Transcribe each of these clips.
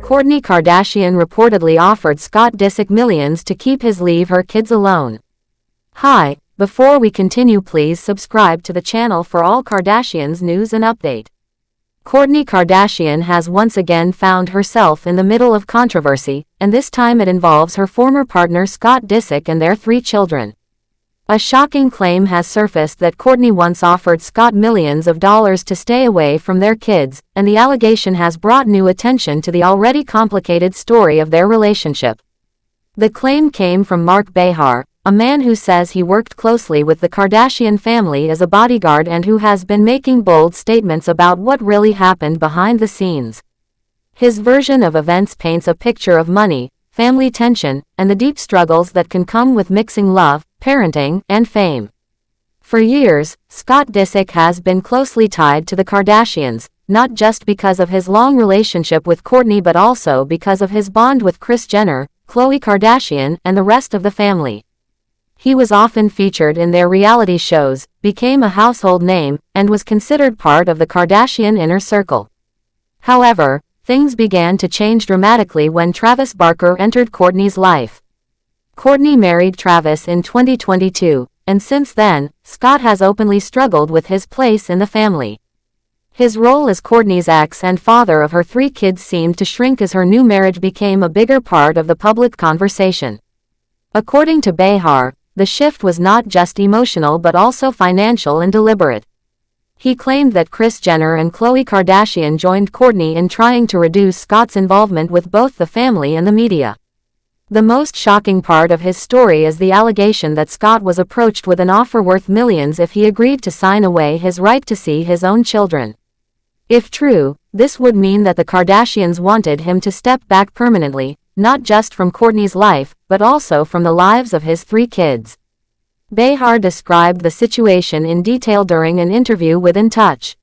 Kourtney Kardashian reportedly offered Scott Disick millions to keep his leave her kids alone. Hi, before we continue, please subscribe to the channel for all Kardashians news and update. Kourtney Kardashian has once again found herself in the middle of controversy, and this time it involves her former partner Scott Disick and their 3 children. A shocking claim has surfaced that Kourtney once offered Scott millions of dollars to stay away from their kids, and the allegation has brought new attention to the already complicated story of their relationship. The claim came from Mark Behar, a man who says he worked closely with the Kardashian family as a bodyguard and who has been making bold statements about what really happened behind the scenes. His version of events paints a picture of money, family tension, and the deep struggles that can come with mixing love, parenting, and fame. For years, Scott Disick has been closely tied to the Kardashians, not just because of his long relationship with Kourtney but also because of his bond with Kris Jenner, Khloe Kardashian, and the rest of the family. He was often featured in their reality shows, became a household name, and was considered part of the Kardashian inner circle. However, things began to change dramatically when Travis Barker entered Kourtney's life. Kourtney married Travis in 2022, and since then, Scott has openly struggled with his place in the family. His role as Kourtney's ex and father of her 3 kids seemed to shrink as her new marriage became a bigger part of the public conversation. According to Behar, the shift was not just emotional but also financial and deliberate. He claimed that Kris Jenner and Khloe Kardashian joined Kourtney in trying to reduce Scott's involvement with both the family and the media. The most shocking part of his story is the allegation that Scott was approached with an offer worth millions if he agreed to sign away his right to see his own children. If true, this would mean that the Kardashians wanted him to step back permanently, not just from Kourtney's life, but also from the lives of his 3 kids. Behar described the situation in detail during an interview with In Touch.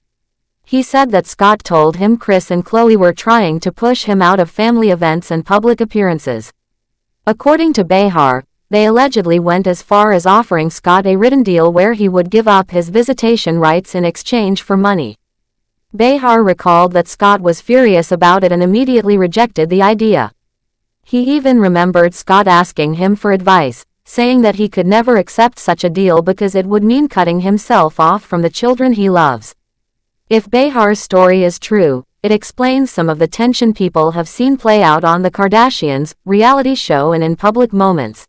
He said that Scott told him Kris and Khloe were trying to push him out of family events and public appearances. According to Behar, they allegedly went as far as offering Scott a written deal where he would give up his visitation rights in exchange for money. Behar recalled that Scott was furious about it and immediately rejected the idea. He even remembered Scott asking him for advice, saying that he could never accept such a deal because it would mean cutting himself off from the children he loves. If Behar's story is true, it explains some of the tension people have seen play out on the Kardashians' reality show and in public moments.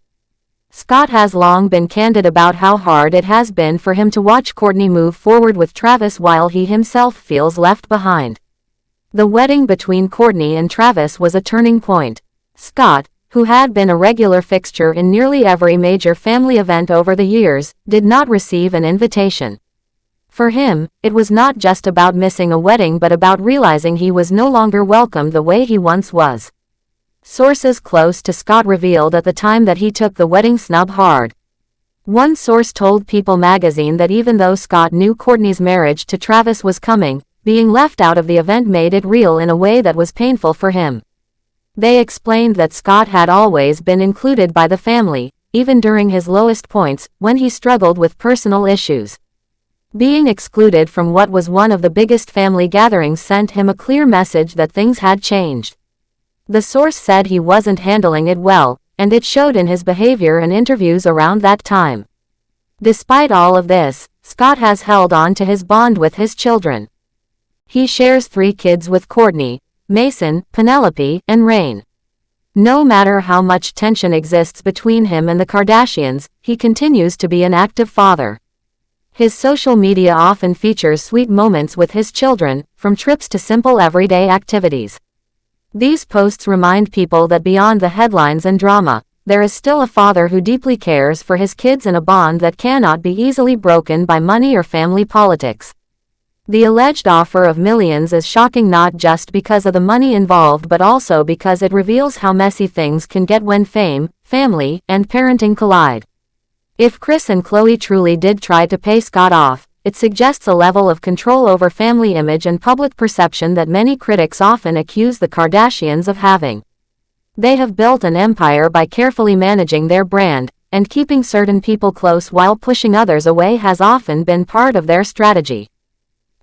Scott has long been candid about how hard it has been for him to watch Kourtney move forward with Travis while he himself feels left behind. The wedding between Kourtney and Travis was a turning point. Scott, who had been a regular fixture in nearly every major family event over the years, did not receive an invitation. For him, it was not just about missing a wedding but about realizing he was no longer welcome the way he once was. Sources close to Scott revealed at the time that he took the wedding snub hard. One source told People magazine that even though Scott knew Kourtney's marriage to Travis was coming, being left out of the event made it real in a way that was painful for him. They explained that Scott had always been included by the family, even during his lowest points, when he struggled with personal issues. Being excluded from what was one of the biggest family gatherings sent him a clear message that things had changed. The source said he wasn't handling it well, and it showed in his behavior and interviews around that time. Despite all of this, Scott has held on to his bond with his children. He shares 3 kids with Kourtney, Mason, Penelope, and Rain. No matter how much tension exists between him and the Kardashians, he continues to be an active father. His social media often features sweet moments with his children, from trips to simple everyday activities. These posts remind people that beyond the headlines and drama, there is still a father who deeply cares for his kids in a bond that cannot be easily broken by money or family politics. The alleged offer of millions is shocking not just because of the money involved but also because it reveals how messy things can get when fame, family, and parenting collide. If Kris and Khloe truly did try to pay Scott off, it suggests a level of control over family image and public perception that many critics often accuse the Kardashians of having. They have built an empire by carefully managing their brand, and keeping certain people close while pushing others away has often been part of their strategy.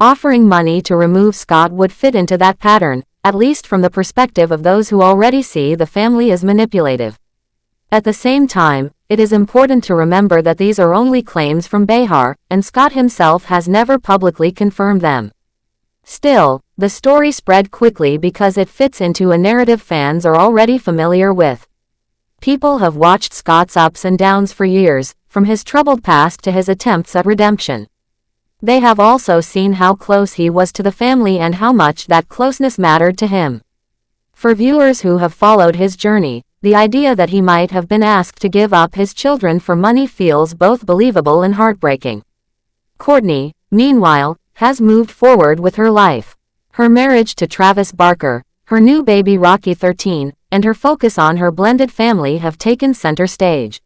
Offering money to remove Scott would fit into that pattern, at least from the perspective of those who already see the family as manipulative. At the same time, it is important to remember that these are only claims from Behar, and Scott himself has never publicly confirmed them. Still, the story spread quickly because it fits into a narrative fans are already familiar with. People have watched Scott's ups and downs for years, from his troubled past to his attempts at redemption. They have also seen how close he was to the family and how much that closeness mattered to him. For viewers who have followed his journey, the idea that he might have been asked to give up his children for money feels both believable and heartbreaking. Kourtney, meanwhile, has moved forward with her life. Her marriage to Travis Barker, her new baby Rocky 13, and her focus on her blended family have taken center stage.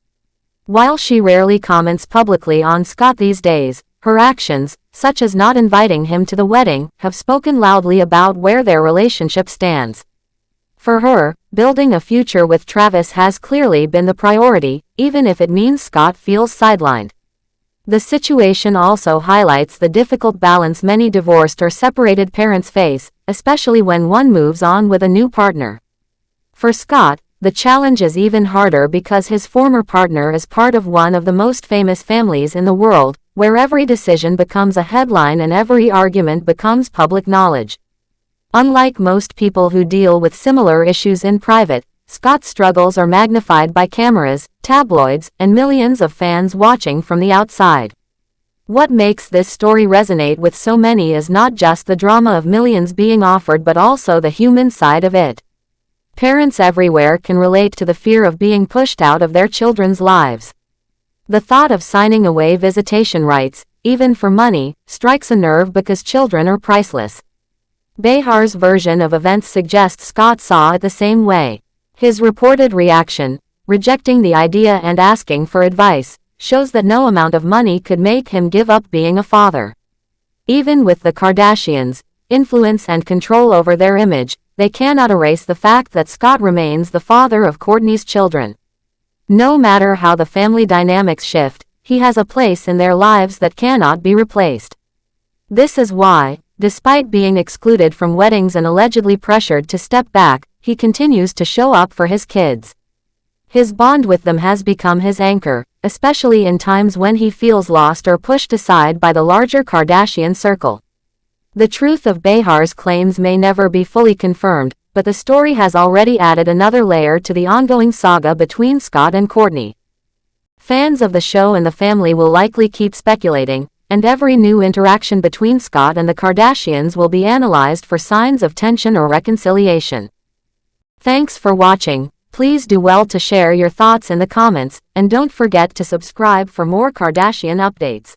While she rarely comments publicly on Scott these days, her actions, such as not inviting him to the wedding, have spoken loudly about where their relationship stands. For her, building a future with Travis has clearly been the priority, even if it means Scott feels sidelined. The situation also highlights the difficult balance many divorced or separated parents face, especially when one moves on with a new partner. For Scott, the challenge is even harder because his former partner is part of one of the most famous families in the world, where every decision becomes a headline and every argument becomes public knowledge. Unlike most people who deal with similar issues in private, Scott's struggles are magnified by cameras, tabloids, and millions of fans watching from the outside. What makes this story resonate with so many is not just the drama of millions being offered but also the human side of it. Parents everywhere can relate to the fear of being pushed out of their children's lives. The thought of signing away visitation rights, even for money, strikes a nerve because children are priceless. Behar's version of events suggests Scott saw it the same way. His reported reaction, rejecting the idea and asking for advice, shows that no amount of money could make him give up being a father. Even with the Kardashians' influence and control over their image, they cannot erase the fact that Scott remains the father of Kourtney's children. No matter how the family dynamics shift, he has a place in their lives that cannot be replaced. This is why, despite being excluded from weddings and allegedly pressured to step back, he continues to show up for his kids. His bond with them has become his anchor, especially in times when he feels lost or pushed aside by the larger Kardashian circle. The truth of Behar's claims may never be fully confirmed, but the story has already added another layer to the ongoing saga between Scott and Kourtney. Fans of the show and the family will likely keep speculating, and every new interaction between Scott and the Kardashians will be analyzed for signs of tension or reconciliation. Thanks for watching. Please do well to share your thoughts in the comments, and don't forget to subscribe for more Kardashian updates.